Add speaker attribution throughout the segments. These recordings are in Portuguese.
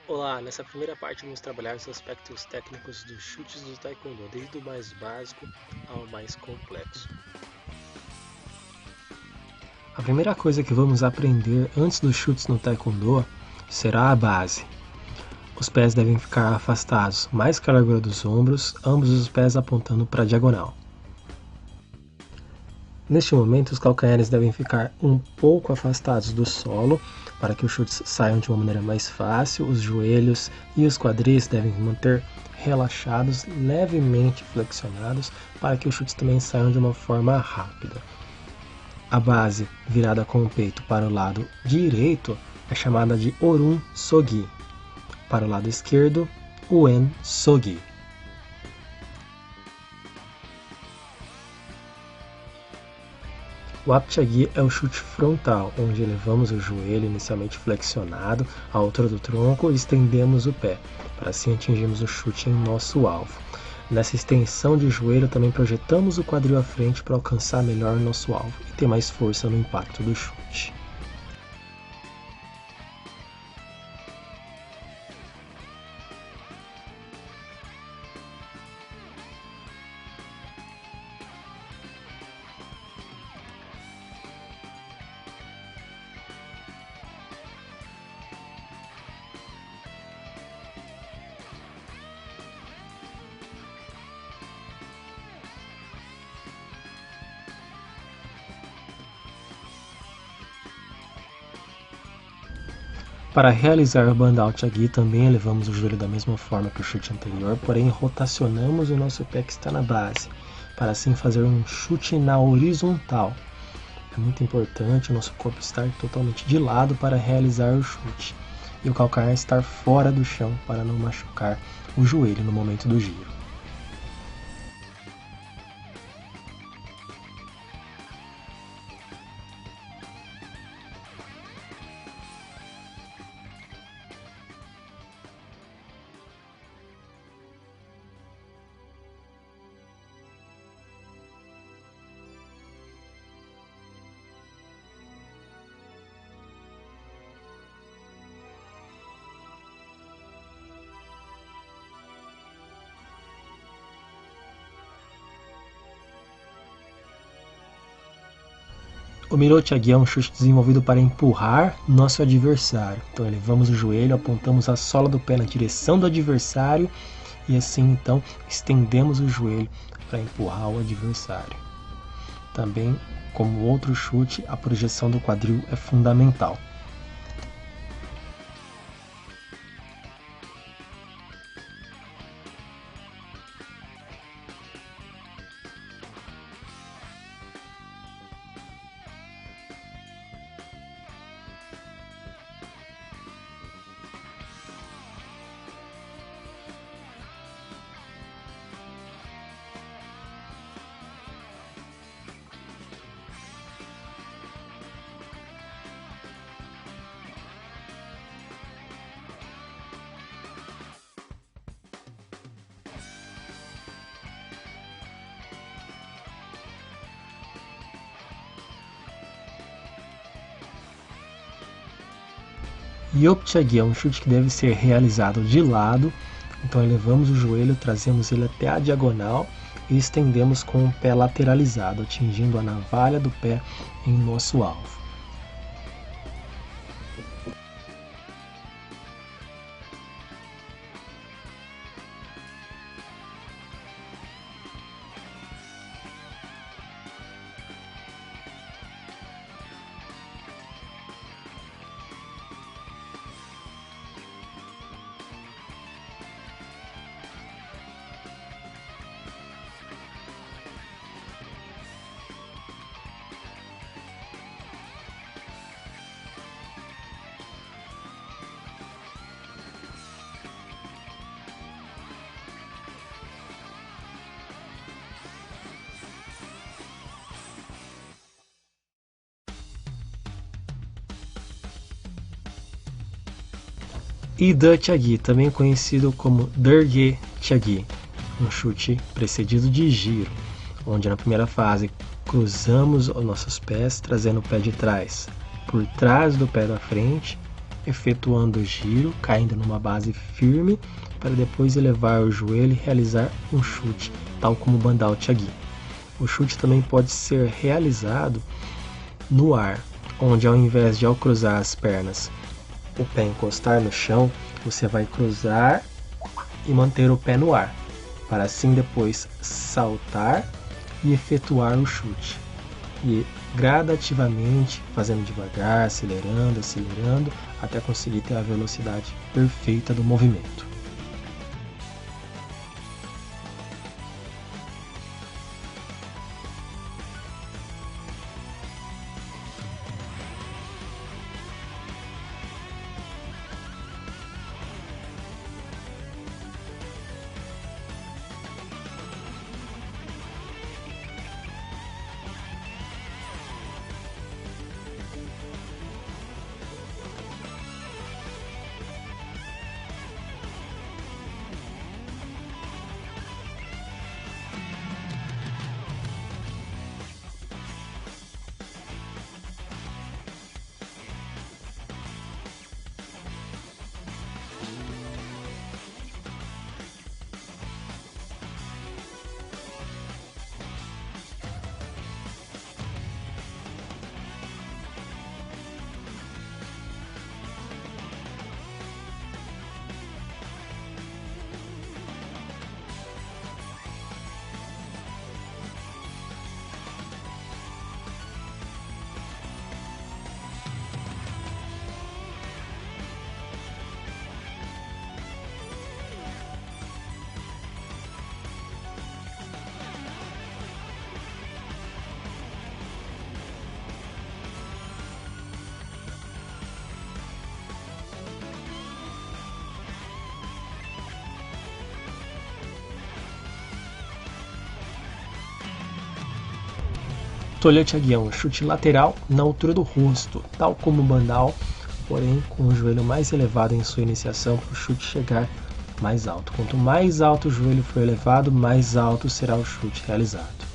Speaker 1: Olá, nessa primeira parte vamos trabalhar os aspectos técnicos dos chutes do Taekwondo, desde o mais básico ao mais complexo. A primeira coisa que vamos aprender antes dos chutes no Taekwondo será a base. Os pés devem ficar afastados mais que a largura dos ombros, ambos os pés apontando para a diagonal. Neste momento, os calcanhares devem ficar um pouco afastados do solo para que os chutes saiam de uma maneira mais fácil. Os joelhos e os quadris devem manter relaxados, levemente flexionados, para que os chutes também saiam de uma forma rápida. A base virada com o peito para o lado direito é chamada de Orun Sogi. Para o lado esquerdo, Uen Sogi. O Apchagi é o chute frontal, onde elevamos o joelho inicialmente flexionado à altura do tronco e estendemos o pé, para assim atingirmos o chute em nosso alvo. Nessa extensão de joelho também projetamos o quadril à frente para alcançar melhor nosso alvo e ter mais força no impacto do chute. Para realizar o Bandal Chagi também elevamos o joelho da mesma forma que o chute anterior, porém rotacionamos o nosso pé que está na base, para assim fazer um chute na horizontal. É muito importante o nosso corpo estar totalmente de lado para realizar o chute, e o calcanhar estar fora do chão para não machucar o joelho no momento do giro. O Mirochagi é um chute desenvolvido para empurrar nosso adversário. Então elevamos o joelho, apontamos a sola do pé na direção do adversário e assim então estendemos o joelho para empurrar o adversário. Também, como outro chute, a projeção do quadril é fundamental. Yopchagi é um chute que deve ser realizado de lado, então elevamos o joelho, trazemos ele até a diagonal e estendemos com o pé lateralizado, atingindo a navalha do pé em nosso alvo. Ida Chagi, também conhecido como Derge Chagi, um chute precedido de giro, onde na primeira fase cruzamos os nossos pés, trazendo o pé de trás por trás do pé da frente efetuando o giro, caindo numa base firme, para depois elevar o joelho e realizar um chute, tal como o Bandal Tyagi. O chute também pode ser realizado no ar, onde ao invés de ao cruzar as pernas, o pé encostar no chão, você vai cruzar e manter o pé no ar, para assim depois saltar e efetuar o chute. E gradativamente, fazendo devagar, acelerando, até conseguir ter a velocidade perfeita do movimento. Tolho Tyagi é um chute lateral na altura do rosto, tal como o Bandal, porém com o joelho mais elevado em sua iniciação para o chute chegar mais alto. Quanto mais alto o joelho for elevado, mais alto será o chute realizado.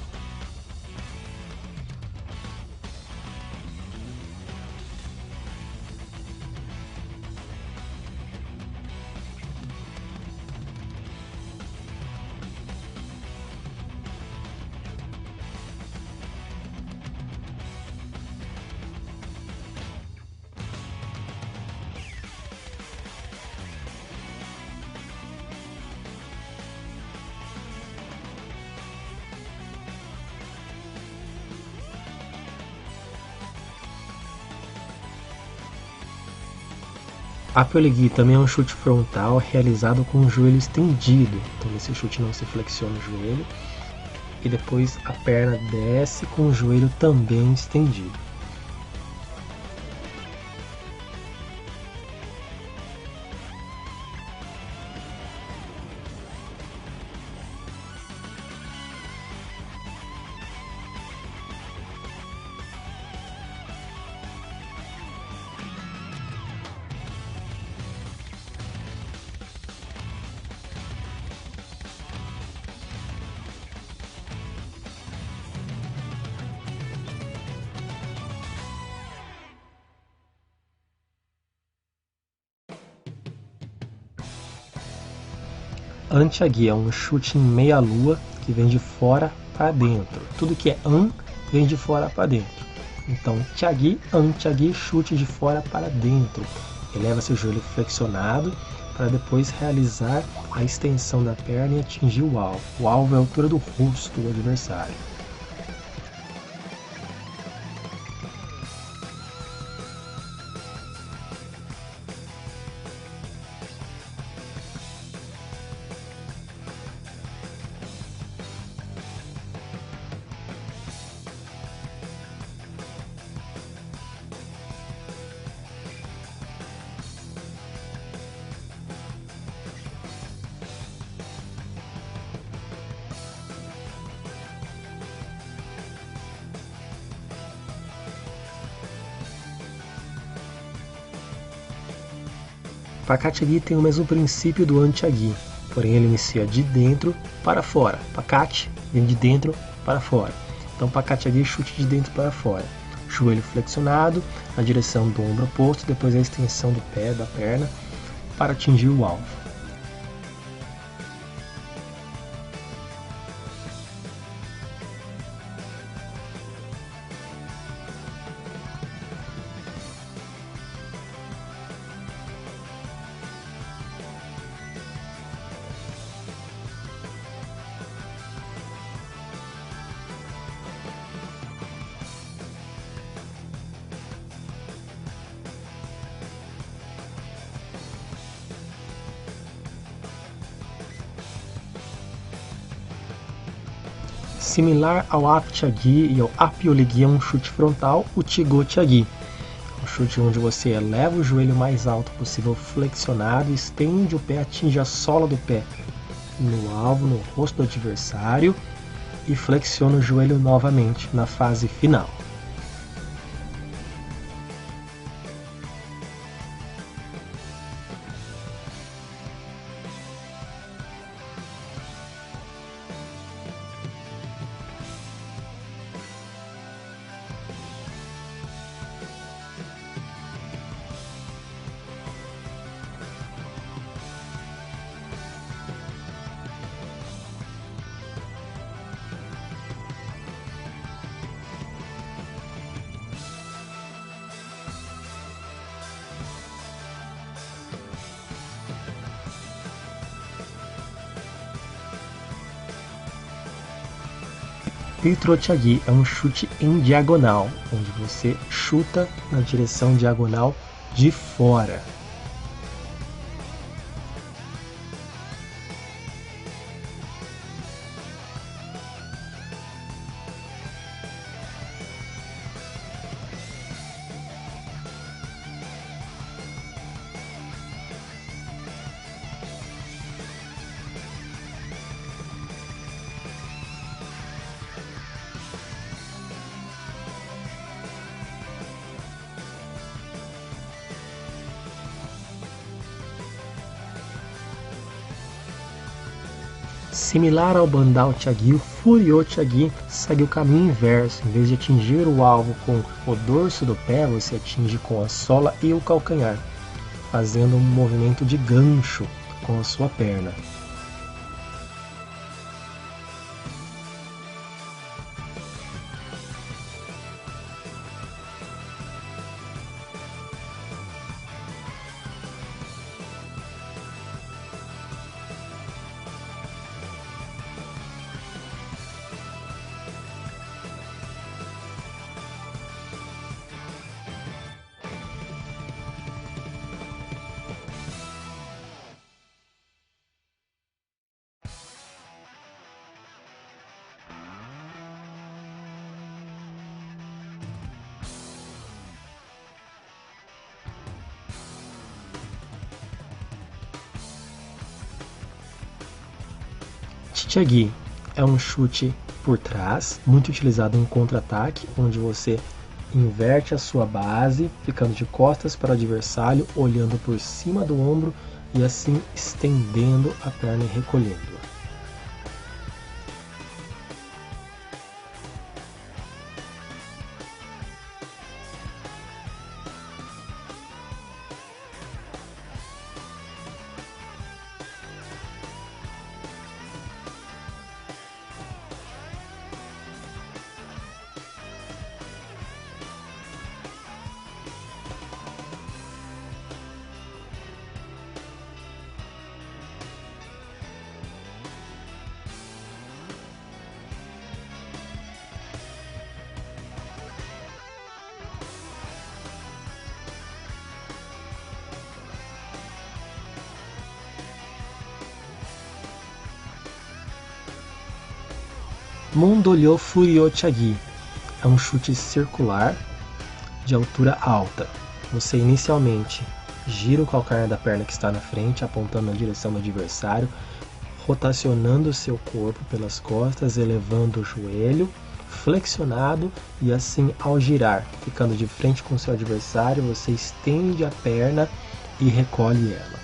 Speaker 1: A Pyolegui também é um chute frontal realizado com o joelho estendido. Então nesse chute não se flexiona o joelho. E depois a perna desce com o joelho também estendido. An Tyagi é um chute em meia-lua que vem de fora para dentro. Tudo que é An vem de fora para dentro. Então, Tyagi, An Tyagi, chute de fora para dentro. Eleva seu joelho flexionado para depois realizar a extensão da perna e atingir o alvo. O alvo é a altura do rosto do adversário. Pakat Tyagi tem o mesmo princípio do An Tyagi, porém ele inicia de dentro para fora. Pakat vem de dentro para fora. Então Pakat Tyagi chute de dentro para fora. joelho flexionado na direção do ombro oposto, depois a extensão do pé, da perna, para atingir o alvo. Similar ao Aptiagui e ao Apyoligui, é um chute frontal, o Tigotiagui. Um chute onde você eleva o joelho mais alto possível, flexionado, estende o pé, atinge a sola do pé no alvo, no rosto do adversário e flexiona o joelho novamente na fase final. Pitrotiagui é um chute em diagonal, onde você chuta na direção diagonal de fora. Similar ao Bandao Tiagui, o Furiô Tiagui segue o caminho inverso. Em vez de atingir o alvo com o dorso do pé, você atinge com a sola e o calcanhar, fazendo um movimento de gancho com a sua perna. Tiagui é um chute por trás, muito utilizado em contra-ataque, onde você inverte a sua base, ficando de costas para o adversário, olhando por cima do ombro e assim estendendo a perna e recolhendo-a. Mondolyo Furiô Tiagui é um chute circular de altura alta. Você inicialmente gira o calcanhar da perna que está na frente, apontando na direção do adversário, rotacionando seu corpo pelas costas, elevando o joelho, flexionado, e assim ao girar, ficando de frente com seu adversário, você estende a perna e recolhe ela.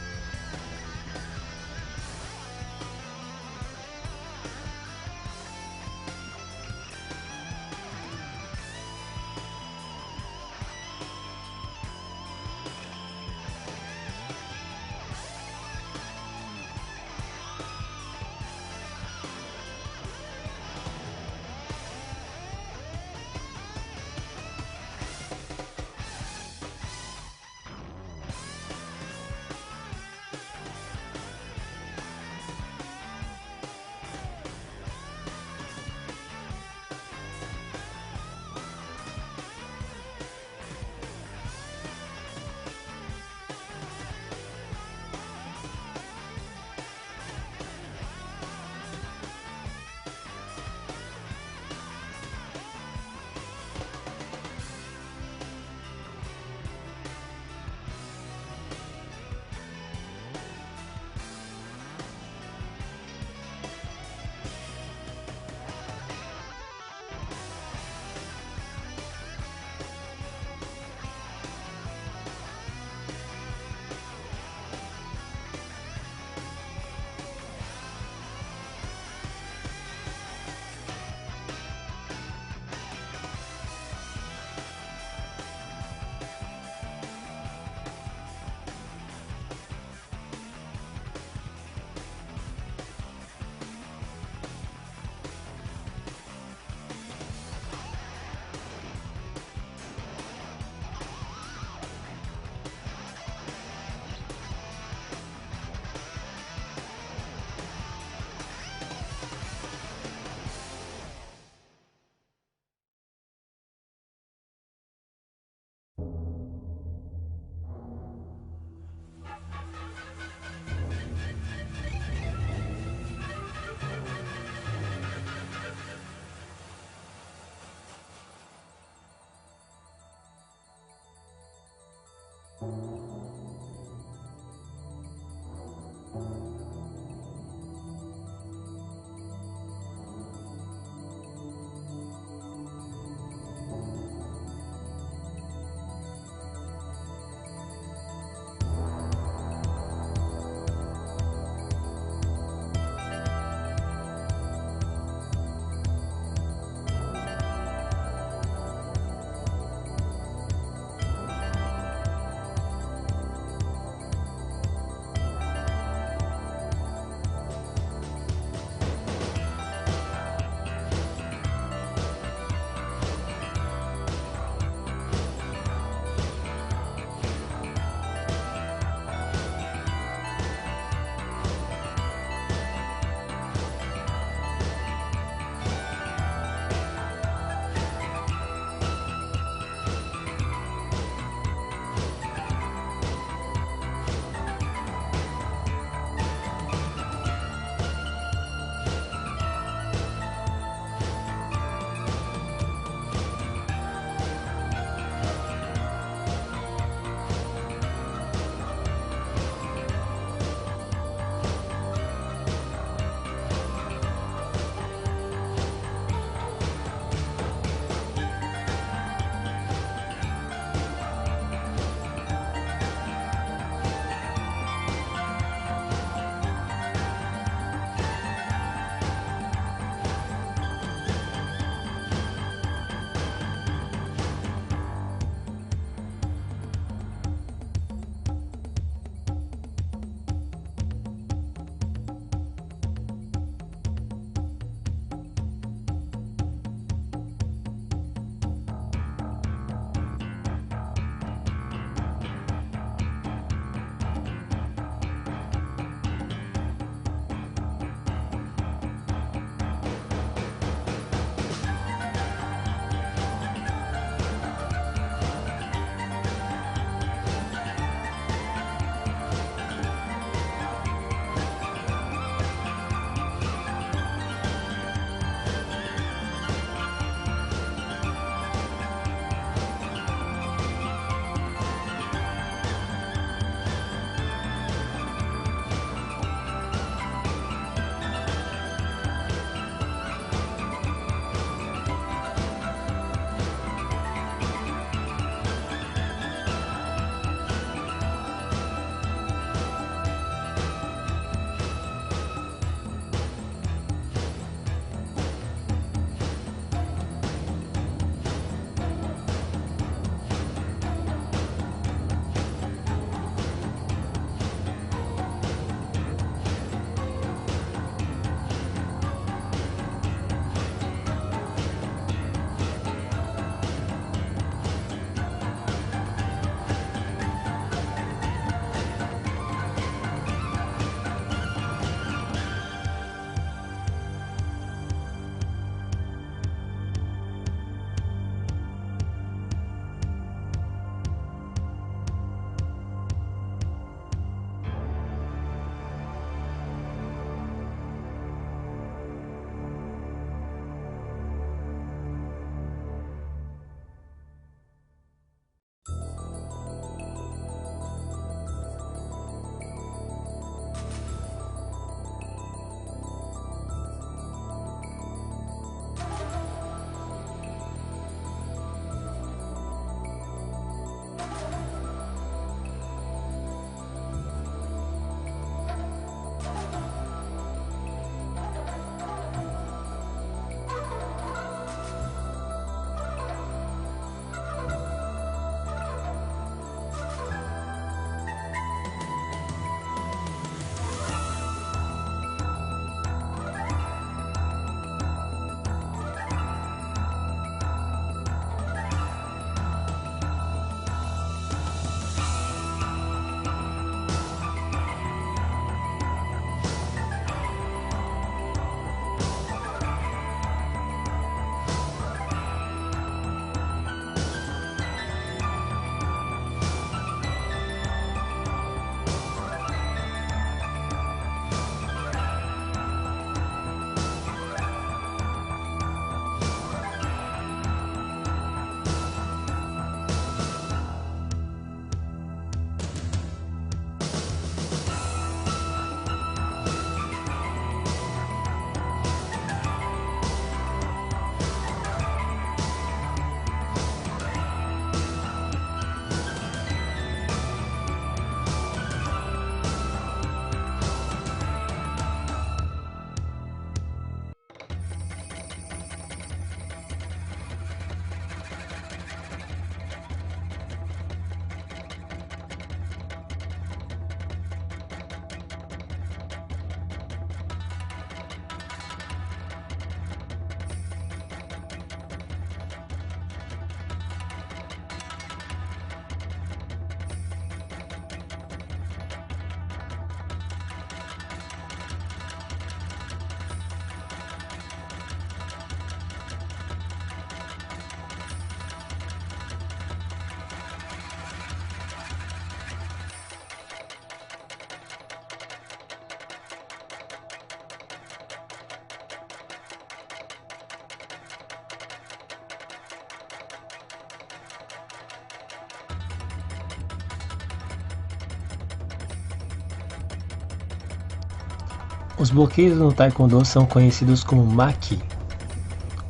Speaker 1: Os bloqueios no Taekwondo são conhecidos como Maki,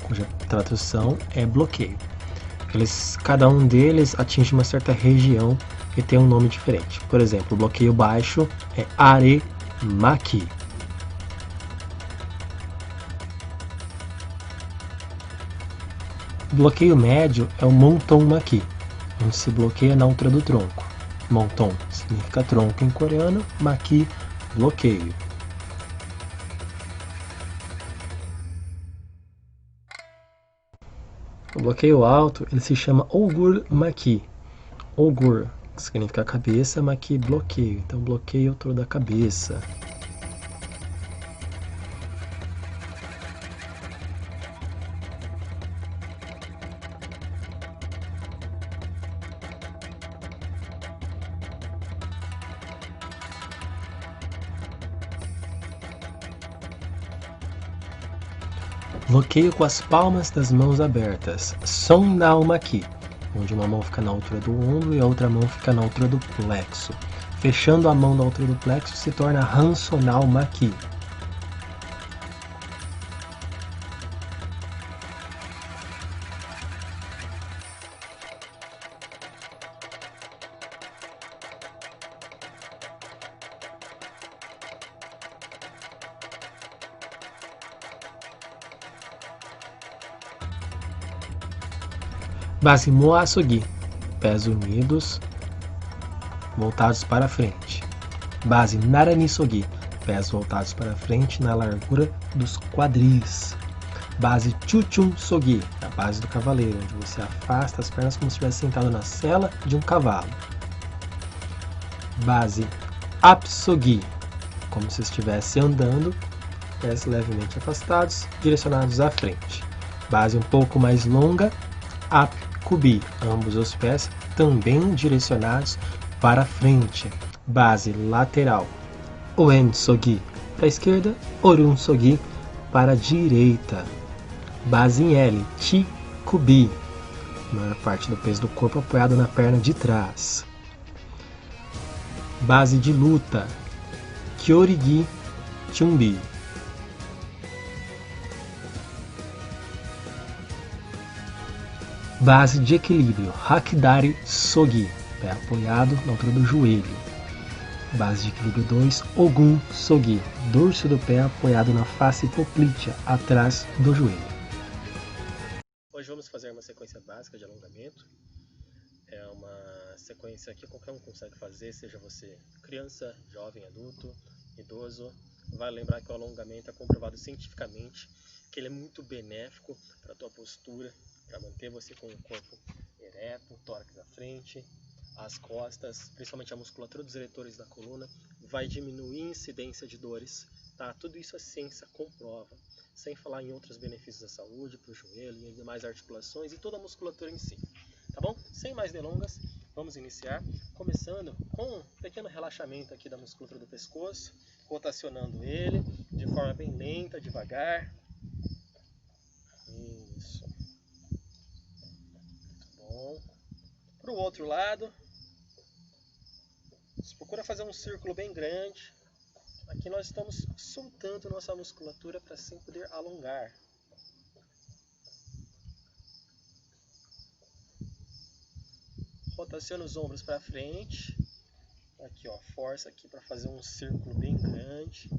Speaker 1: cuja tradução é bloqueio. Cada um deles atinge uma certa região e tem um nome diferente. Por exemplo, o bloqueio baixo é Are Maki. O bloqueio médio é o Monton Maki, onde se bloqueia na altura do tronco. Monton significa tronco em coreano, Maki, bloqueio. O bloqueio alto ele se chama Ogur Maki. Ogur significa cabeça, Maki, bloqueio. Então, bloqueio toda a cabeça. Bloqueio com as palmas das mãos abertas. Sonnao Maki, onde uma mão fica na altura do ombro e a outra mão fica na altura do plexo. Fechando a mão na altura do plexo se torna Hansonao Maki. Base Moasogi, pés unidos, voltados para frente. Base Naranisogi, pés voltados para frente na largura dos quadris. Base Chuchun Sogi, a base do cavaleiro, onde você afasta as pernas como se estivesse sentado na sela de um cavalo. Base Apsogi, como se estivesse andando, pés levemente afastados, direcionados à frente. Base um pouco mais longa, Apkubi, ambos os pés também direcionados para frente. Base lateral, Oen Sogi para a esquerda, Orun Sogi para a direita. Base em L, Chikubi, maior parte do peso do corpo apoiado na perna de trás. Base de luta, Kyorigi Chumbi. Base de equilíbrio, Hakidari Sogi, pé apoiado na altura do joelho. Base de equilíbrio 2, Ogun Sogi, dorso do pé apoiado na face poplítea, atrás do joelho. Hoje vamos fazer uma sequência básica de alongamento. É uma sequência que qualquer um consegue fazer, seja você criança, jovem, adulto, idoso. Vale lembrar que o alongamento é comprovado cientificamente que ele é muito benéfico para a tua postura, para manter você com o corpo ereto, o tórax à frente, as costas, principalmente a musculatura dos eretores da coluna, vai diminuir a incidência de dores, tá? Tudo isso a ciência comprova, sem falar em outros benefícios da saúde, para o joelho e demais articulações e toda a musculatura em si, tá bom? Sem mais delongas, vamos iniciar, começando com um pequeno relaxamento aqui da musculatura do pescoço, rotacionando ele de forma bem lenta, devagar. Isso. Bom. Para o outro lado, você procura fazer um círculo bem grande. Aqui nós estamos soltando nossa musculatura para assim poder alongar. Rotaciona os ombros para frente. Aqui, ó, força aqui para fazer um círculo bem grande.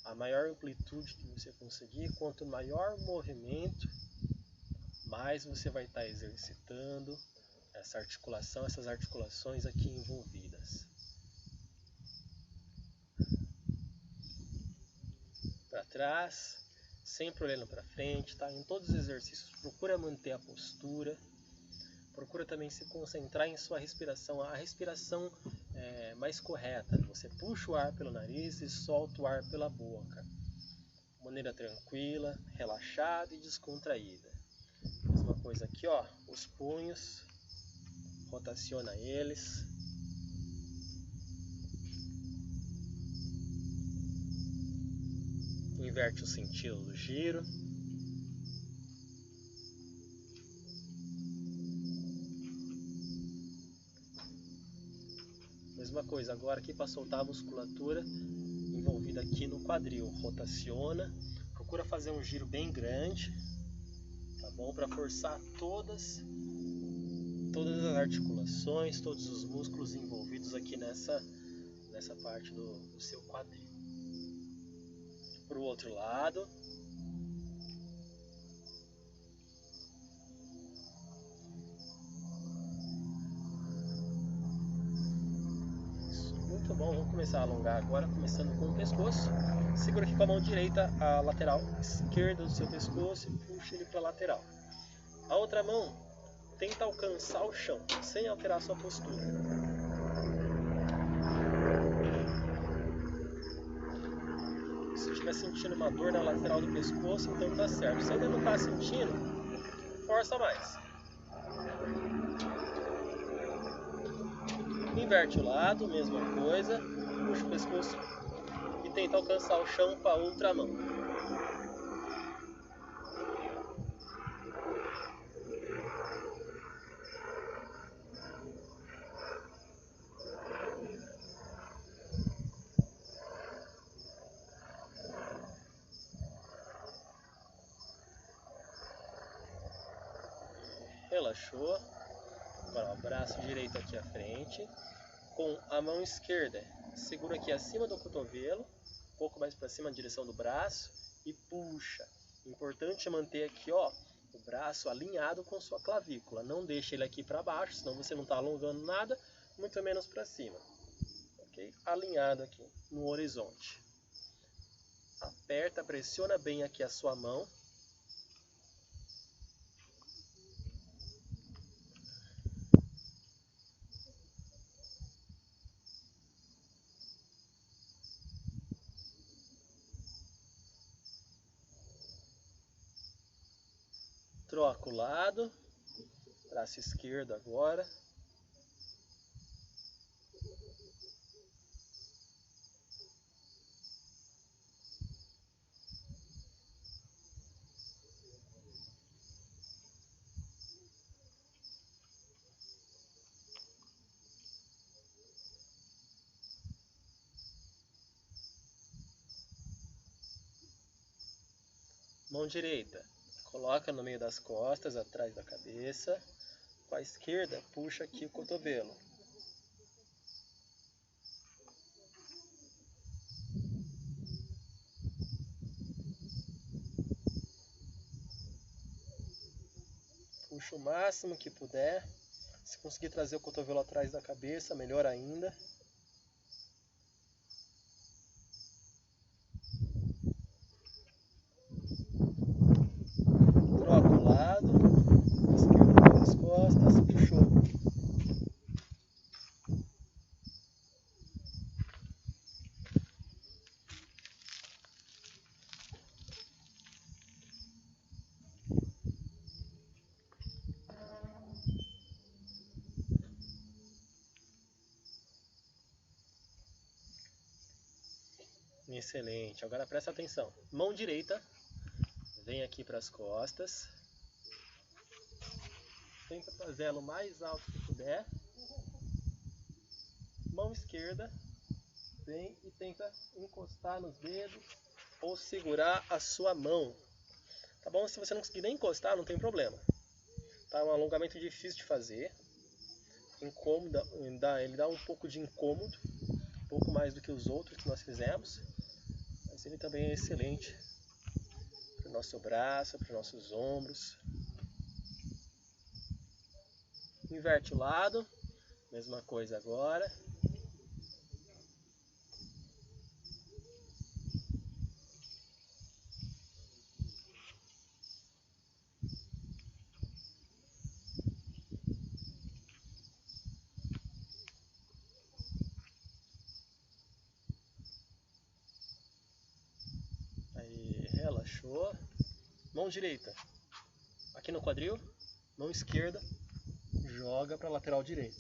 Speaker 1: A maior amplitude que você conseguir, quanto maior o movimento, mais você vai estar exercitando essa articulação, essas articulações aqui envolvidas. Para trás, sempre olhando para frente, tá? Em todos os exercícios, procura manter a postura, procura também se concentrar em sua respiração, a respiração mais correta. Você puxa o ar pelo nariz e solta o ar pela boca, de maneira tranquila, relaxada e descontraída. Mesma coisa aqui, ó, os punhos, rotaciona eles. Inverte o sentido do giro. Mesma coisa agora aqui para soltar a musculatura envolvida envolvida aqui no quadril. Rotaciona, procura fazer um giro bem grande, tá bom? Para forçar todas as articulações, todos os músculos envolvidos aqui nessa parte do seu quadril. Para o outro lado. Muito bom, vamos começar a alongar agora, começando com o pescoço. Segura aqui com a mão direita a lateral esquerda do seu pescoço e puxa ele para a lateral. A outra mão tenta alcançar o chão, sem alterar a sua postura. Se estiver sentindo uma dor na lateral do pescoço, então tá certo. Se ainda não está sentindo, força mais. Inverte o lado, mesma coisa, puxa o pescoço e tenta alcançar o chão com a outra mão. Relaxou. Agora o braço direito aqui à frente. Com a mão esquerda, segura aqui acima do cotovelo, um pouco mais para cima na direção do braço e puxa. Importante é manter aqui, ó, o braço alinhado com sua clavícula. Não deixe ele aqui para baixo, senão você não está alongando nada, muito menos para cima. Ok? Alinhado aqui no horizonte. Aperta, pressiona bem aqui a sua mão. Troca o lado, braço esquerdo agora. Mão direita, coloca no meio das costas, atrás da cabeça. Com a esquerda, puxa aqui o cotovelo. Puxa o máximo que puder. Se conseguir trazer o cotovelo atrás da cabeça, melhor ainda. Troca o lado. Esquerda pelas costas. Puxou. Excelente. Agora presta atenção. Mão direita. Vem aqui para as costas. Tenta trazer ela o mais alto que puder. Mão esquerda. Vem e tenta encostar nos dedos ou segurar a sua mão. Tá bom? Se você não conseguir nem encostar, não tem problema. Tá? É um alongamento difícil de fazer. Incômodo, ele dá um pouco de incômodo. Um pouco mais do que os outros que nós fizemos. Mas ele também é excelente para o nosso braço, para os nossos ombros. Inverte o lado. Mesma coisa agora. Aí, relaxou. Mão direita aqui no quadril. Mão esquerda joga para a lateral direita.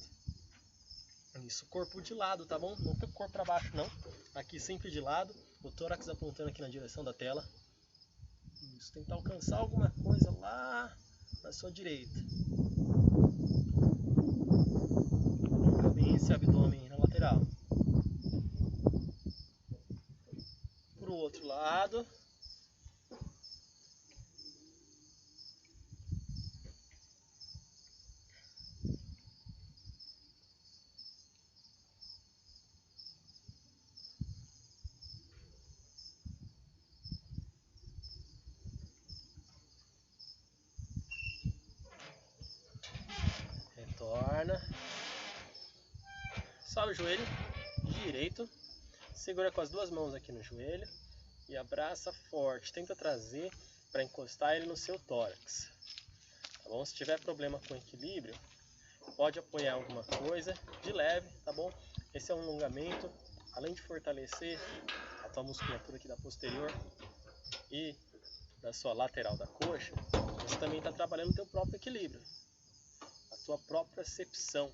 Speaker 1: Isso, corpo de lado, tá bom? Não tem corpo para baixo não. Aqui sempre de lado. O tórax apontando aqui na direção da tela. Isso, tentar alcançar alguma coisa lá na sua direita. Alonga bem esse abdômen na lateral. outro lado. Retorna. Sobe o joelho direito. Segura com as duas mãos aqui no joelho e abraça forte. Tenta trazer para encostar ele no seu tórax. Tá bom? Se tiver problema com equilíbrio, pode apoiar alguma coisa de leve, tá bom? Esse é um alongamento, além de fortalecer a tua musculatura aqui da posterior e da sua lateral da coxa, você também está trabalhando o teu próprio equilíbrio, a tua própria percepção.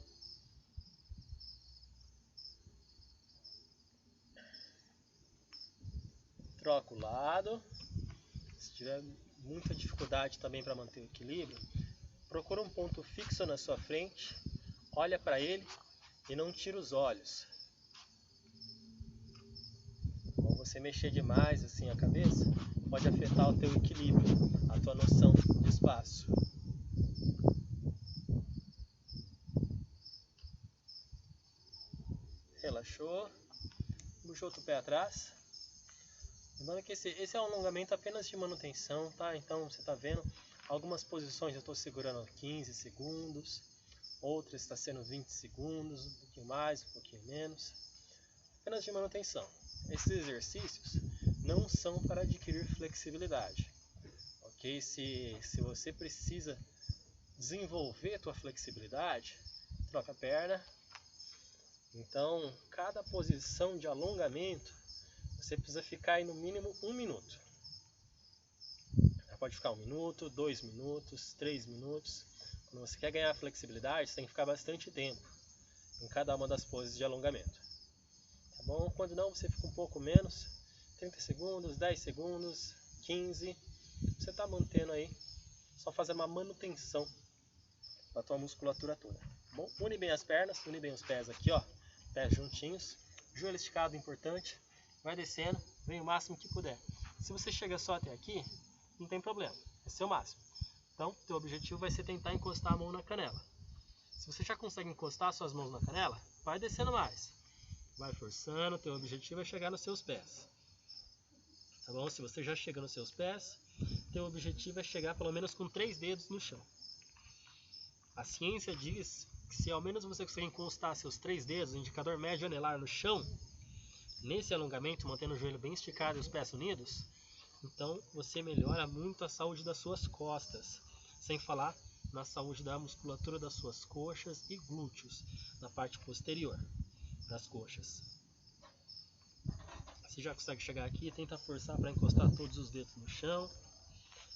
Speaker 1: Troca o lado. Se tiver muita dificuldade também para manter o equilíbrio, procura um ponto fixo na sua frente, olha para ele e não tira os olhos. Ou você mexer demais assim a cabeça, pode afetar o teu equilíbrio, a tua noção de espaço. Relaxou, puxou o pé atrás. Lembrando que esse é um alongamento apenas de manutenção, tá? Então você está vendo, algumas posições eu estou segurando 15 segundos, outras está sendo 20 segundos, um pouquinho mais, um pouquinho menos. Apenas de manutenção. Esses exercícios não são para adquirir flexibilidade, ok? Se você precisa desenvolver a tua flexibilidade, troca a perna. Então, cada posição de alongamento, você precisa ficar aí no mínimo 1 minuto. Pode ficar 1 minuto, 2 minutos, 3 minutos. Quando você quer ganhar flexibilidade, você tem que ficar bastante tempo em cada uma das poses de alongamento. Tá bom? Quando não, você fica um pouco menos, 30 segundos, 10 segundos, 15. Você está mantendo aí, só fazer uma manutenção da tua musculatura toda. Tá bom? Une bem as pernas, une bem os pés aqui, ó, pés juntinhos, joelho esticado, importante. Vai descendo, vem o máximo que puder. Se você chega só até aqui, não tem problema, esse é o máximo. Então, teu objetivo vai ser tentar encostar a mão na canela. Se você já consegue encostar suas mãos na canela, vai descendo mais. Vai forçando, teu objetivo é chegar nos seus pés. Tá bom? Se você já chega nos seus pés, teu objetivo é chegar pelo menos com 3 dedos no chão. A ciência diz que se ao menos você conseguir encostar seus 3 dedos, o indicador médio anelar no chão, nesse alongamento, mantendo o joelho bem esticado e os pés unidos, então você melhora muito a saúde das suas costas, sem falar na saúde da musculatura das suas coxas e glúteos, na parte posterior das coxas. Você já consegue chegar aqui, tenta forçar para encostar todos os dedos no chão.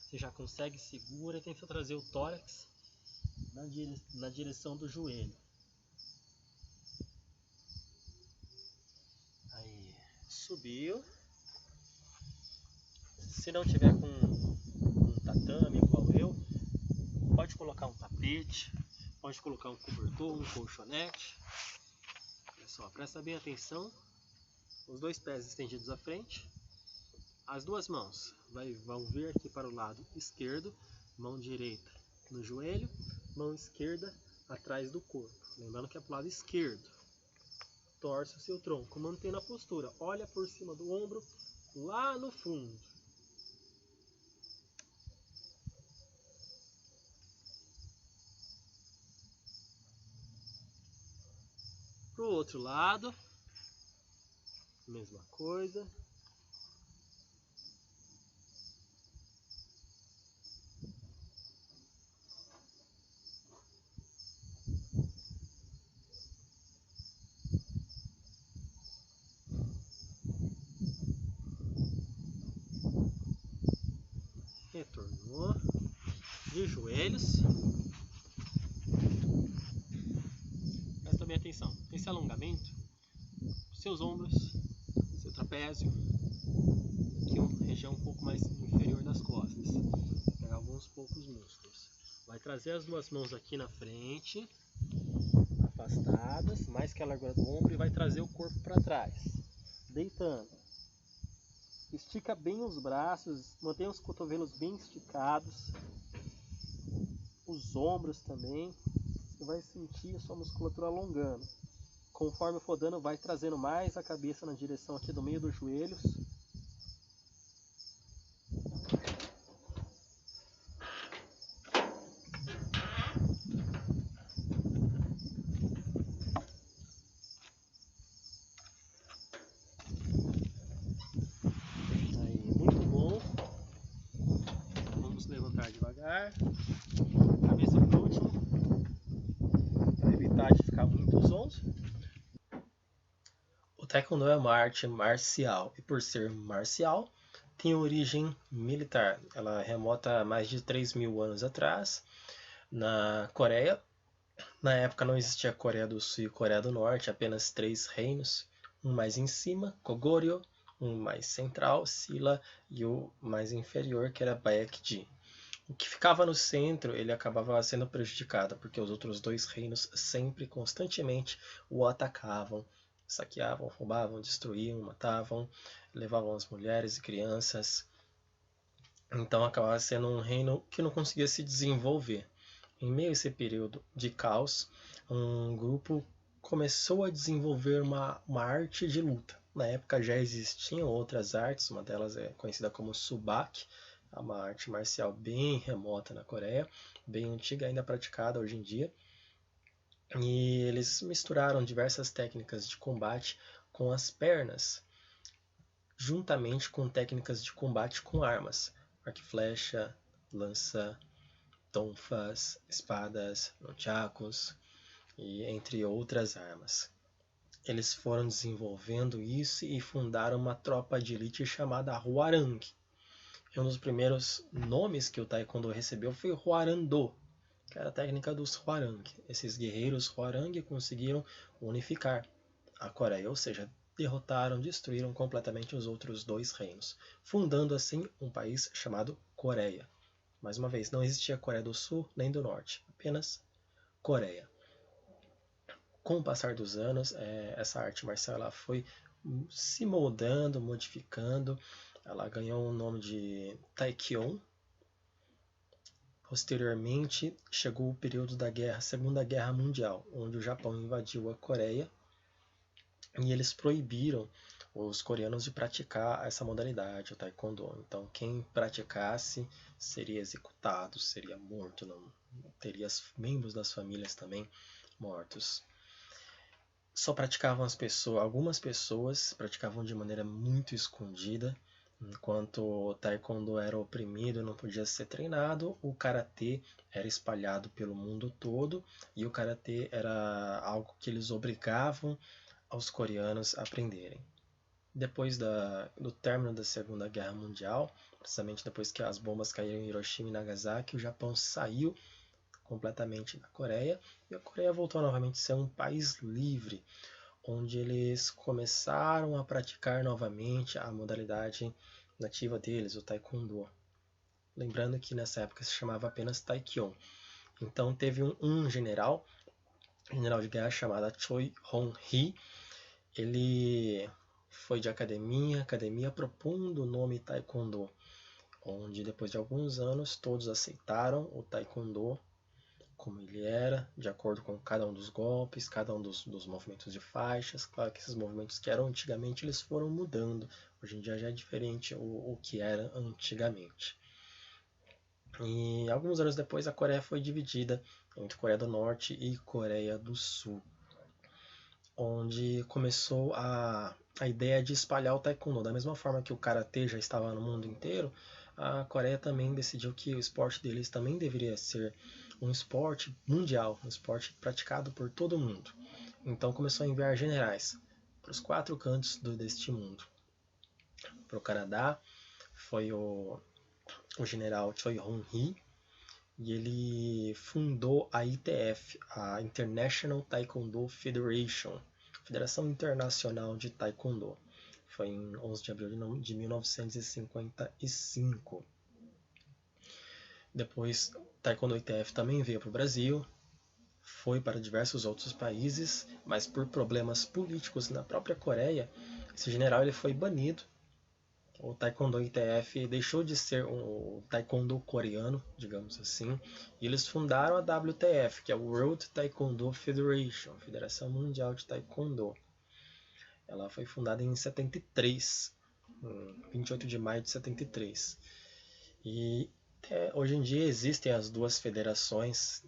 Speaker 1: Você já consegue, segura e tenta trazer o tórax na direção do joelho. Aí, subiu. Se não tiver com um tatame igual eu, pode colocar um tapete, pode colocar um cobertor, um colchonete. Olha só, presta bem atenção. Os 2 pés estendidos à frente. As 2 mãos vão vir aqui para o lado esquerdo, mão direita no joelho, mão esquerda atrás do corpo. Lembrando que é para o lado esquerdo. Torce o seu tronco, mantendo a postura. Olha por cima do ombro, lá no fundo. Para o outro lado, mesma coisa. Retornou de joelhos. Presta bem atenção. Esse alongamento, seus ombros, seu trapézio, aqui uma região um pouco mais inferior das costas. Vou pegar alguns poucos músculos. Vai trazer as 2 mãos aqui na frente, afastadas, mais que a largura do ombro, e vai trazer o corpo para trás, deitando. Estica bem os braços, mantenha os cotovelos bem esticados, os ombros também. Você vai sentir a sua musculatura alongando. Conforme for dando, vai trazendo mais a cabeça na direção aqui do meio dos joelhos. Aí, muito bom. Vamos levantar devagar. Cabeça por último, para evitar de ficar muito zonzo. O Taekwondo é uma arte marcial e, por ser marcial, tem origem militar. Ela remota a mais de 3.000 anos atrás, na Coreia. Na época não existia Coreia do Sul e Coreia do Norte, apenas 3 reinos. Um mais em cima, Goguryeo, um mais central, Silla, e o mais inferior, que era Baekje. O que ficava no centro, ele acabava sendo prejudicado, porque os outros 2 reinos sempre, constantemente, o atacavam, saqueavam, roubavam, destruíam, matavam, levavam as mulheres e crianças. Então acabava sendo um reino que não conseguia se desenvolver. Em meio a esse período de caos, um grupo começou a desenvolver uma arte de luta. Na época já existiam outras artes, uma delas é conhecida como Subak, é uma arte marcial bem remota na Coreia, bem antiga, ainda praticada hoje em dia. E eles misturaram diversas técnicas de combate com as pernas, juntamente com técnicas de combate com armas, arco e flecha, lança, tonfas, espadas, nunchakus e entre outras armas. Eles foram desenvolvendo isso e fundaram uma tropa de elite chamada Hwarang. E um dos primeiros nomes que o Taekwondo recebeu foi Hwarando, que era a técnica dos Hwarang. Esses guerreiros Hwarang conseguiram unificar a Coreia, ou seja, derrotaram, destruíram completamente os outros 2 reinos, fundando assim um país chamado Coreia. Mais uma vez, não existia Coreia do Sul nem do Norte, apenas Coreia. Com o passar dos anos, essa arte marcial ela foi se moldando, modificando. Ela ganhou o nome de Taekyon. Posteriormente, chegou o período da Segunda Guerra Mundial, onde o Japão invadiu a Coreia e eles proibiram os coreanos de praticar essa modalidade, o Taekwondo. Então, quem praticasse seria executado, seria morto, não teria membros das famílias também mortos. Só praticavam algumas pessoas praticavam de maneira muito escondida, enquanto o Taekwondo era oprimido e não podia ser treinado, o Karatê era espalhado pelo mundo todo e o Karatê era algo que eles obrigavam aos coreanos a aprenderem. Depois do término da Segunda Guerra Mundial, precisamente depois que as bombas caíram em Hiroshima e Nagasaki, o Japão saiu completamente da Coreia e a Coreia voltou novamente a ser um país livre, onde eles começaram a praticar novamente a modalidade nativa deles, o Taekwondo. Lembrando que nessa época se chamava apenas Taekyon. Então teve um general de guerra chamado Choi Hong-hee. Ele foi de academia propondo o nome Taekwondo, onde depois de alguns anos todos aceitaram o Taekwondo como ele era, de acordo com cada um dos golpes, cada um dos movimentos de faixas. Claro que esses movimentos que eram antigamente, eles foram mudando. Hoje em dia já é diferente o que era antigamente. E alguns anos depois a Coreia foi dividida entre Coreia do Norte e Coreia do Sul, onde começou a ideia de espalhar o Taekwondo. Da mesma forma que o Karatê já estava no mundo inteiro, a Coreia também decidiu que o esporte deles também deveria ser um esporte mundial, um esporte praticado por todo mundo. Então começou a enviar generais para os 4 cantos deste mundo. Para o Canadá foi o general Choi Hong-hee, e ele fundou a ITF, a International Taekwondo Federation, Federação Internacional de Taekwondo. Foi em 11 de abril de 1955. Depois, Taekwondo ITF também veio para o Brasil, foi para diversos outros países, mas por problemas políticos na própria Coreia, esse general ele foi banido O Taekwondo ITF deixou de ser o Taekwondo coreano, digamos assim, e eles fundaram a WTF, que é o World Taekwondo Federation, Federação Mundial de Taekwondo. Ela foi fundada em 73, 28 de maio de 73. E hoje em dia existem as duas federações,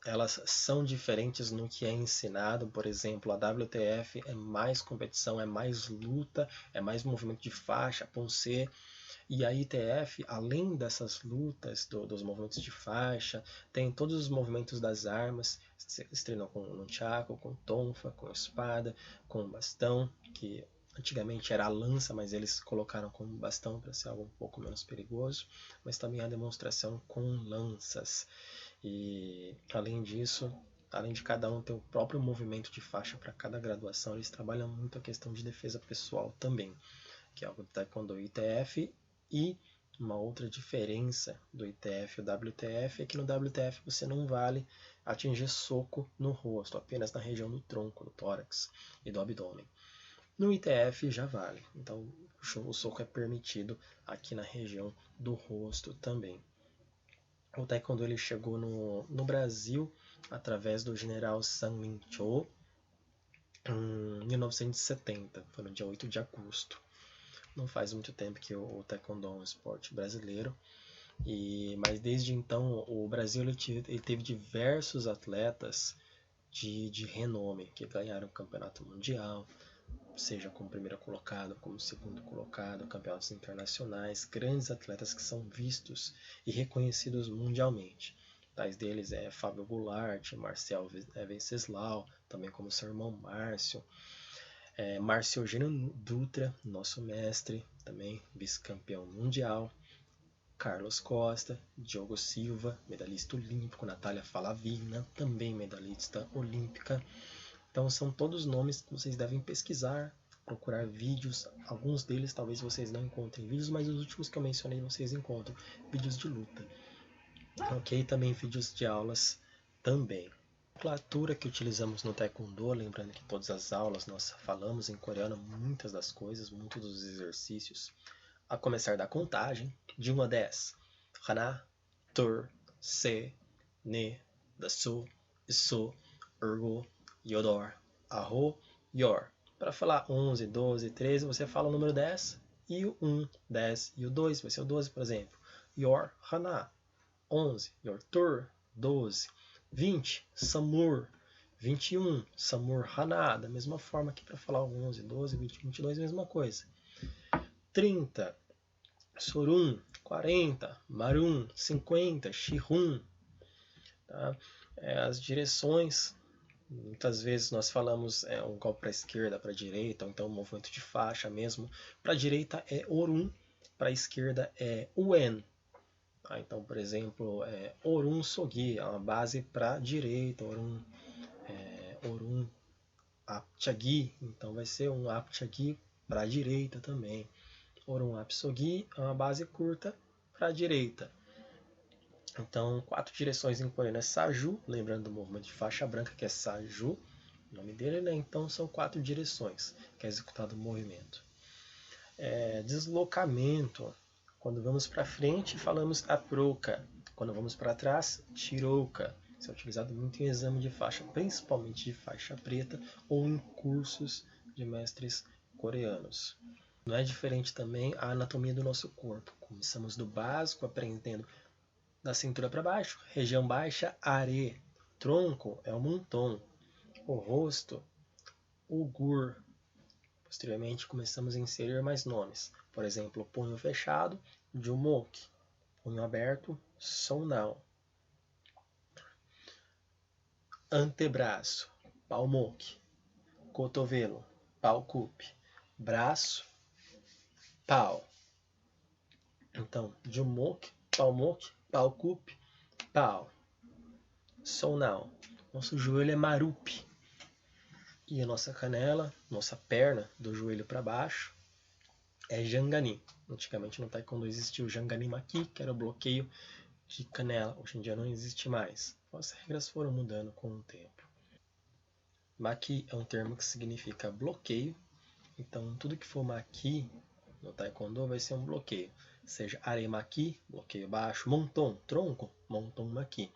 Speaker 1: elas são diferentes no que é ensinado. Por exemplo, a WTF é mais competição, é mais luta, é mais movimento de faixa, poncê. E a ITF, além dessas lutas, dos movimentos de faixa, tem todos os movimentos das armas. Eles treinam com nunchaku, com tonfa, com espada, com bastão, que antigamente era a lança, mas eles colocaram como bastão para ser algo um pouco menos perigoso. Mas também a demonstração com lanças. E além disso, além de cada um ter o próprio movimento de faixa para cada graduação, eles trabalham muito a questão de defesa pessoal também, que é algo do Taekwondo ITF. E uma outra diferença do ITF e o WTF é que no WTF você não vale atingir soco no rosto, apenas na região do tronco, do tórax e do abdômen. No ITF já vale, então o soco é permitido aqui na região do rosto também. O Taekwondo ele chegou no Brasil através do general San Min Cho em 1970, foi no dia 8 de agosto. Não faz muito tempo que o Taekwondo é um esporte brasileiro, mas desde então o Brasil ele teve diversos atletas de renome que ganharam o campeonato mundial, seja como primeiro colocado, como segundo colocado, campeonatos internacionais, grandes atletas que são vistos e reconhecidos mundialmente. Tais deles é Fábio Goulart, Marcel Venceslau, também como seu irmão Márcio, Márcio Eugênio Dutra, nosso mestre, também vice-campeão mundial, Carlos Costa, Diogo Silva, medalhista olímpico, Natália Falavina, também medalhista olímpica. Então são todos nomes que vocês devem pesquisar, procurar vídeos. Alguns deles talvez vocês não encontrem vídeos, mas os últimos que eu mencionei vocês encontram vídeos de luta. Ok, também vídeos de aulas também. A nomenclatura que utilizamos no Taekwondo, lembrando que todas as aulas nós falamos em coreano muitas das coisas, muitos dos exercícios, a começar da contagem de 1 a 10. Hana, Tur, Se, Ne, Dasu, Isu, Urgo, Yodor, Arro, Yor. Para falar 11, 12, 13, você fala o número 10 e o 1, 10 e o 2, vai ser o 12, por exemplo. Yor, Hana, 11, Yor Tur, 12, 20, Samur, 21, Samur Hana, da mesma forma que para falar 11, 12, 20, 22, mesma coisa. 30, Sorum, 40, Marum, 50, Shihun. Tá? As direções, muitas vezes nós falamos um golpe para a esquerda, para a direita, ou então um movimento de faixa mesmo. Para a direita é Orun, para a esquerda é Uen. Então, por exemplo, Orun Sogi, é uma base para a direita, Orun Apchagi, então vai ser um Apchagi para a direita também. Orun Apsogi é uma base curta para a direita. Então, 4 direções em coreano é Saju, lembrando do movimento de faixa branca, que é Saju, o nome dele, né? Então são 4 direções que é executado o movimento. Deslocamento. Quando vamos para frente, falamos aproka. Quando vamos para trás, tirouka. Isso é utilizado muito em exame de faixa, principalmente de faixa preta ou em cursos de mestres coreanos. Não é diferente também a anatomia do nosso corpo. Começamos do básico, aprendendo da cintura para baixo, região baixa, are. Tronco é o monton. O rosto, o gur. Posteriormente, começamos a inserir mais nomes. Por exemplo, punho fechado, jumok. Punho aberto, sonal. Antebraço, palmok. Cotovelo, palcup. Braço, pau. Então, jumok, palmok, palcup, pau. Sonal. Nosso joelho é marup. E a nossa canela, nossa perna, do joelho para baixo, é jangani. Antigamente no Taekwondo existia o jangani maki, que era o bloqueio de canela. Hoje em dia não existe mais. As regras foram mudando com o tempo. Maki é um termo que significa bloqueio. Então tudo que for maki no taekwondo vai ser um bloqueio. Seja aremaki, bloqueio baixo, monton, tronco, monton maki.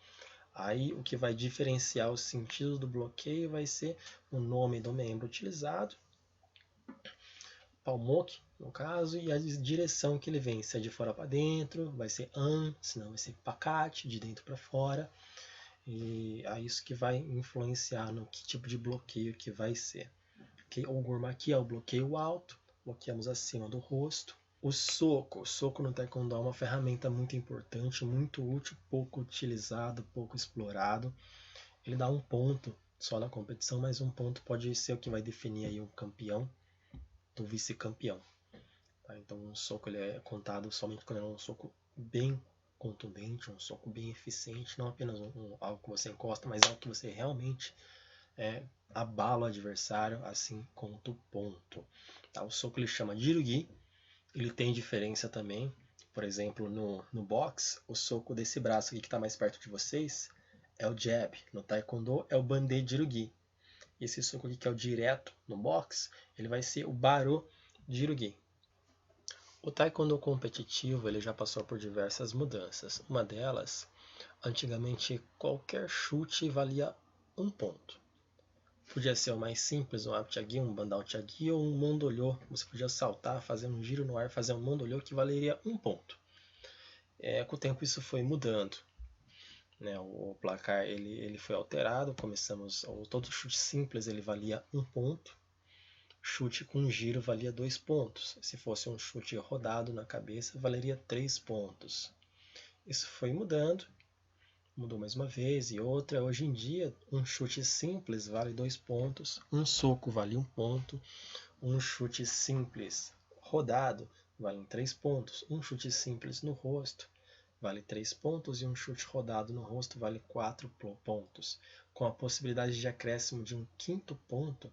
Speaker 1: Aí o que vai diferenciar os sentidos do bloqueio vai ser o nome do membro utilizado, palmoki no caso, e a direção que ele vem. Se é de fora para dentro, vai ser an, senão vai ser pakate, de dentro para fora. E é isso que vai influenciar no que tipo de bloqueio que vai ser. O gurmaki é o bloqueio alto, bloqueamos acima do rosto. O soco no taekwondo é uma ferramenta muito importante, muito útil, pouco utilizado, pouco explorado. Ele dá um ponto só na competição, mas um ponto pode ser o que vai definir aí o campeão do vice-campeão. Tá? Então um soco ele é contado somente quando é um soco bem contundente, um soco bem eficiente, não apenas algo que você encosta, mas algo que você realmente abala o adversário, assim conta o ponto. Tá? O soco ele chama Jirugi, ele tem diferença também. Por exemplo, no boxe, o soco desse braço aqui que está mais perto de vocês é o jab. No taekwondo é o bandei jirugi. Esse soco aqui que é o direto no boxe, ele vai ser o baro jirugi. O taekwondo competitivo ele já passou por diversas mudanças. Uma delas, antigamente qualquer chute valia um ponto. Podia ser o mais simples, um aptiagui, um bandal tiagui ou um mondolho. Você podia saltar, fazer um giro no ar, fazer um mondolho que valeria um ponto. Com o tempo isso foi mudando. Né? O placar ele foi alterado. Começamos, todo chute simples ele valia um ponto. Chute com giro valia 2 pontos. Se fosse um chute rodado na cabeça, valeria 3 pontos. Isso foi mudando. Mudou mais uma vez e outra. Hoje em dia, um chute simples vale 2 pontos, um soco vale 1 ponto, um chute simples rodado vale 3 pontos, um chute simples no rosto vale 3 pontos e um chute rodado no rosto vale 4 pontos, com a possibilidade de acréscimo de um 5º ponto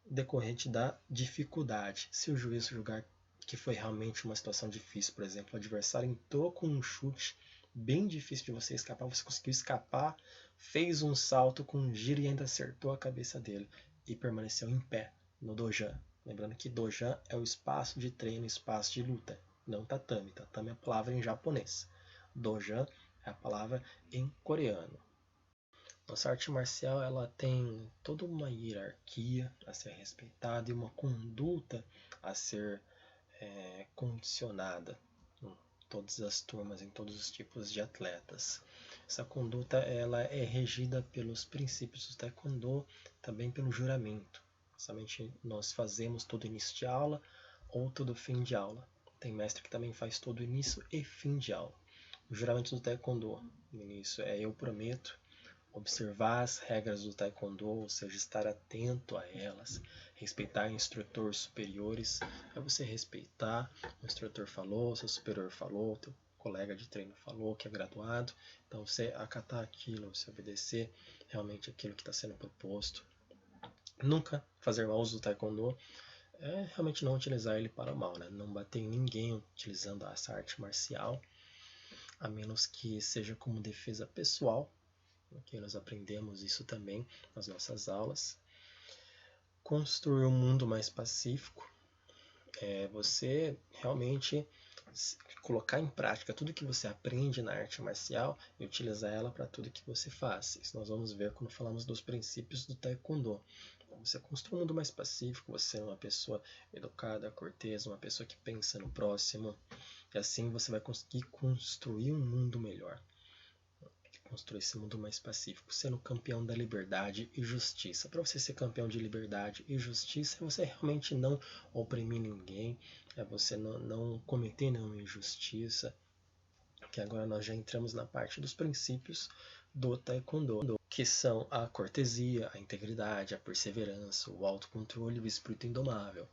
Speaker 1: decorrente da dificuldade. Se o juiz julgar que foi realmente uma situação difícil, por exemplo, o adversário entrou com um chute bem difícil de você escapar, você conseguiu escapar, fez um salto com um giro e ainda acertou a cabeça dele e permaneceu em pé no dojan. Lembrando que dojan é o espaço de treino, espaço de luta, não tatame. Tatame é a palavra em japonês. Dojan é a palavra em coreano. Nossa arte marcial ela tem toda uma hierarquia a ser respeitada e uma conduta a ser condicionada em todas as turmas, em todos os tipos de atletas. Essa conduta ela é regida pelos princípios do taekwondo, também pelo juramento. Somente nós fazemos todo início de aula ou todo fim de aula. Tem mestre que também faz todo início e fim de aula. O juramento do taekwondo, no início é eu prometo observar as regras do taekwondo, ou seja, estar atento a elas, respeitar instrutores superiores, é você respeitar, o instrutor falou, seu superior falou, teu colega de treino falou que é graduado, então você acatar aquilo, você obedecer realmente aquilo que está sendo proposto. Nunca fazer mau uso do taekwondo é realmente não utilizar ele para o mal, né? Não bater em ninguém utilizando essa arte marcial, a menos que seja como defesa pessoal, que nós aprendemos isso também nas nossas aulas. Construir um mundo mais pacífico é você realmente colocar em prática tudo que você aprende na arte marcial e utilizar ela para tudo que você faz. Isso nós vamos ver quando falamos dos princípios do taekwondo. Você construi um mundo mais pacífico, você é uma pessoa educada, cortês, uma pessoa que pensa no próximo, e assim você vai conseguir construir um mundo melhor. Construir esse mundo mais pacífico, sendo campeão da liberdade e justiça. Para você ser campeão de liberdade e justiça, é você realmente não oprimir ninguém, é você não cometer nenhuma injustiça. Que agora nós já entramos na parte dos princípios do taekwondo, que são a cortesia, a integridade, a perseverança, o autocontrole e o espírito indomável.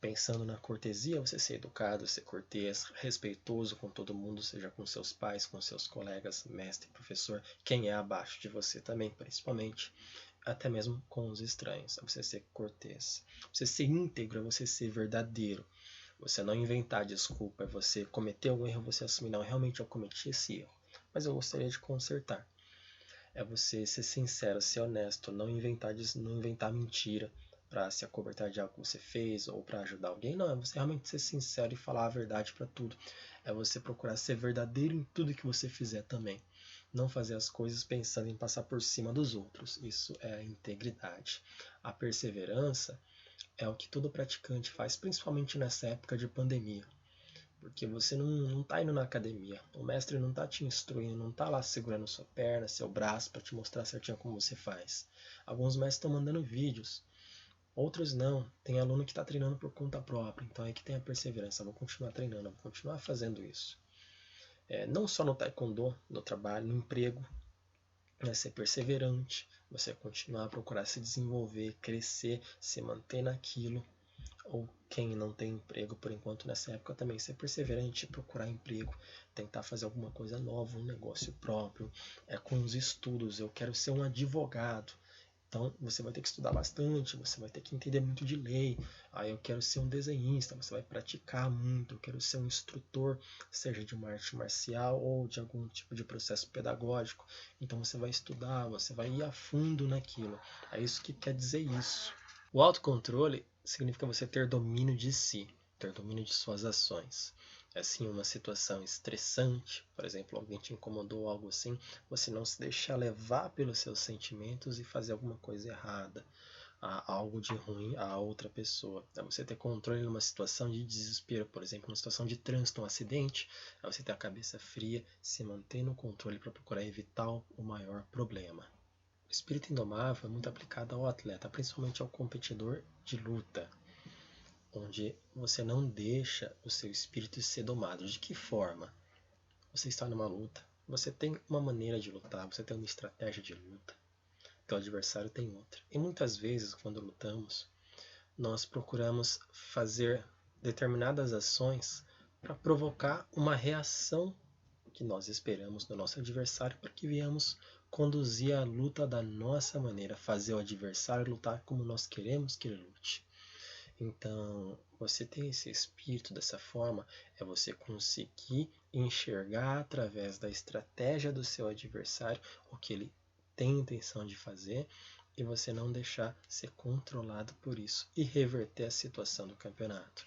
Speaker 1: Pensando na cortesia, você ser educado, ser cortês, respeitoso com todo mundo, seja com seus pais, com seus colegas, mestre, professor, quem é abaixo de você também, principalmente, até mesmo com os estranhos. É você ser cortês. Você ser íntegro, é você ser verdadeiro. Você não inventar desculpa, é você cometer um erro, você assumir, não, realmente eu cometi esse erro, mas eu gostaria de consertar. É você ser sincero, ser honesto, não inventar mentira, para se acobertar de algo que você fez ou para ajudar alguém. Não, é você realmente ser sincero e falar a verdade para tudo. É você procurar ser verdadeiro em tudo que você fizer também. Não fazer as coisas pensando em passar por cima dos outros. Isso é a integridade. A perseverança é o que todo praticante faz, principalmente nessa época de pandemia. Porque você não está indo na academia. O mestre não está te instruindo, não está lá segurando sua perna, seu braço para te mostrar certinho como você faz. Alguns mestres estão mandando vídeos, outros não. Tem aluno que está treinando por conta própria. Então é que tem a perseverança. Eu vou continuar treinando, eu vou continuar fazendo isso. Não só no taekwondo, no trabalho, no emprego. Ser perseverante, você continuar a procurar se desenvolver, crescer, se manter naquilo. Ou quem não tem emprego por enquanto nessa época também ser perseverante, procurar emprego, tentar fazer alguma coisa nova, um negócio próprio, com os estudos. Eu quero ser um advogado, então você vai ter que estudar bastante, você vai ter que entender muito de lei. Aí eu quero ser um desenhista, você vai praticar muito. Eu quero ser um instrutor, seja de uma arte marcial ou de algum tipo de processo pedagógico. Então você vai estudar, você vai ir a fundo naquilo. É isso que quer dizer isso. O autocontrole significa você ter domínio de si, ter domínio de suas ações. Assim, uma situação estressante, por exemplo, alguém te incomodou, algo assim, você não se deixar levar pelos seus sentimentos e fazer alguma coisa errada, algo de ruim a outra pessoa. É você ter controle numa situação de desespero, por exemplo, numa situação de trânsito, um acidente, é você ter a cabeça fria, se manter no controle para procurar evitar o maior problema. O espírito indomável é muito aplicado ao atleta, principalmente ao competidor de luta, onde você não deixa o seu espírito ser domado. De que forma? Você está numa luta, você tem uma maneira de lutar, você tem uma estratégia de luta, teu adversário tem outra. E muitas vezes, quando lutamos, nós procuramos fazer determinadas ações para provocar uma reação que nós esperamos do nosso adversário para que viemos conduzir a luta da nossa maneira, fazer o adversário lutar como nós queremos que ele lute. Então, você ter esse espírito dessa forma é você conseguir enxergar através da estratégia do seu adversário o que ele tem intenção de fazer e você não deixar ser controlado por isso e reverter a situação do campeonato.